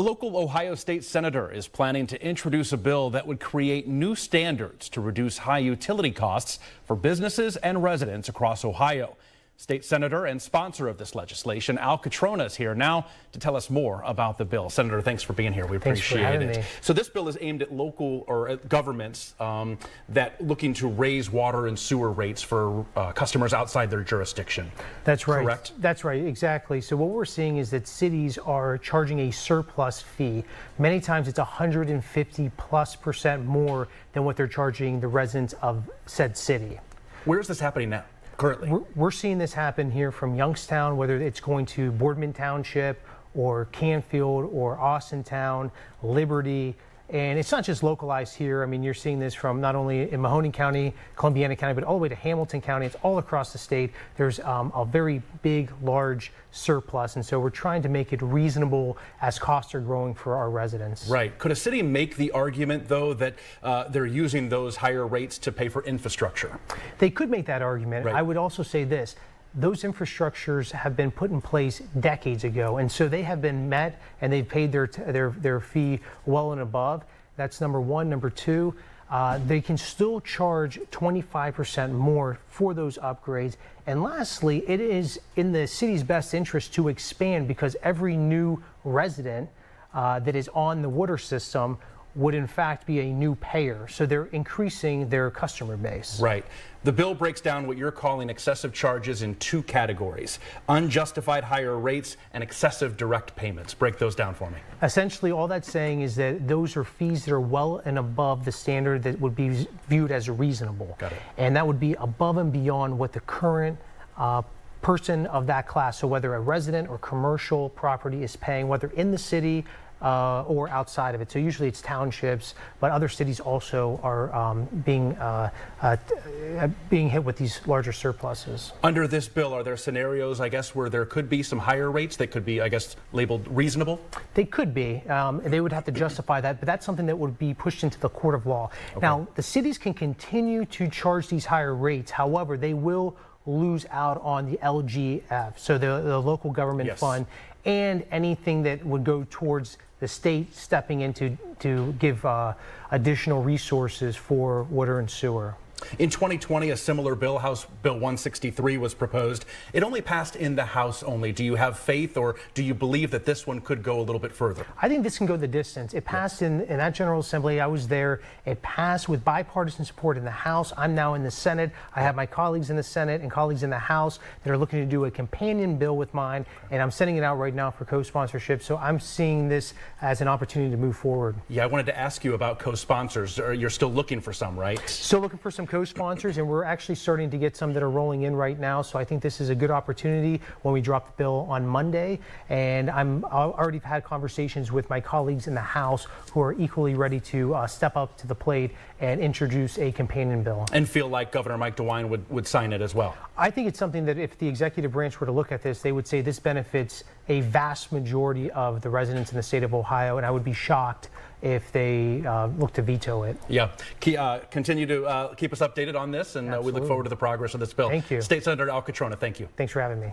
A local Ohio state senator is planning to introduce a bill that would create new standards to reduce high utility costs for businesses and residents across Ohio. State senator and sponsor of this legislation, Al Cutrona, is here now to tell us more about the bill. Senator, thanks for being here. We appreciate it. So this bill is aimed at local or at governments that looking to raise water and sewer rates for customers outside their jurisdiction. That's right. Correct? That's right, exactly. So what we're seeing is that cities are charging a surplus fee. Many times it's 150+% more than what they're charging the residents of said city. Where is this happening now? Currently. We're seeing this happen here from Youngstown, whether it's going to Boardman Township or Canfield or Austintown, Liberty. And it's not just localized here. I mean, you're seeing this from not only in Mahoning County, Columbiana County, but all the way to Hamilton County. It's all across the state. There's a very big, large surplus. And so we're trying to make it reasonable as costs are growing for our residents. Right. Could a city make the argument, though, that they're using those higher rates to pay for infrastructure? They could make that argument. Right. I would also say this. Those infrastructures have been put in place decades ago, and so they have been met and they've paid their fee well and above. That's number one. Number two, they can still charge 25% more for those upgrades. And lastly, it is in the city's best interest to expand, because every new resident that is on the water system would in fact be a new payer. So they're increasing their customer base. Right. The bill breaks down what you're calling excessive charges in two categories: unjustified higher rates and excessive direct payments. Break those down for me. Essentially, all that's saying is that those are fees that are well and above the standard that would be viewed as reasonable. Got it. And that would be above and beyond what the current person of that class, so whether a resident or commercial property, is paying, whether in the city or outside of it. So usually it's townships, but other cities also are being hit with these larger surpluses. Under this bill, are there scenarios, I guess, where there could be some higher rates that could be, I guess, labeled reasonable? They could be. They would have to justify that, but that's something that would be pushed into the court of law. Okay. Now, the cities can continue to charge these higher rates. However, they will lose out on the LGF, so the local government fund, and anything that would go towards the state stepping in to give additional resources for water and sewer. In 2020, a similar bill, House Bill 163, was proposed. It only passed in the House only. Do you have faith, or do you believe that this one could go a little bit further? I think this can go the distance. It passed in that General Assembly. I was there. It passed with bipartisan support in the House. I'm now in the Senate. I have my colleagues in the Senate and colleagues in the House that are looking to do a companion bill with mine, and I'm sending it out right now for co-sponsorship. So I'm seeing this as an opportunity to move forward. Yeah, I wanted to ask you about co-sponsors. You're still looking for some, right? Still looking for some co-sponsors, and we're actually starting to get some that are rolling in right now. So I think this is a good opportunity when we drop the bill on Monday. And I already had conversations with my colleagues in the House who are equally ready to step up to the plate and introduce a companion bill. And feel like Governor Mike DeWine would sign it as well. I think it's something that if the executive branch were to look at this, they would say this benefits a vast majority of the residents in the state of Ohio, and I would be shocked if they look to veto it. Yeah. Continue to keep us updated on this, and we look forward to the progress of this bill. Thank you. State Senator Al Cutrona, thank you. Thanks for having me.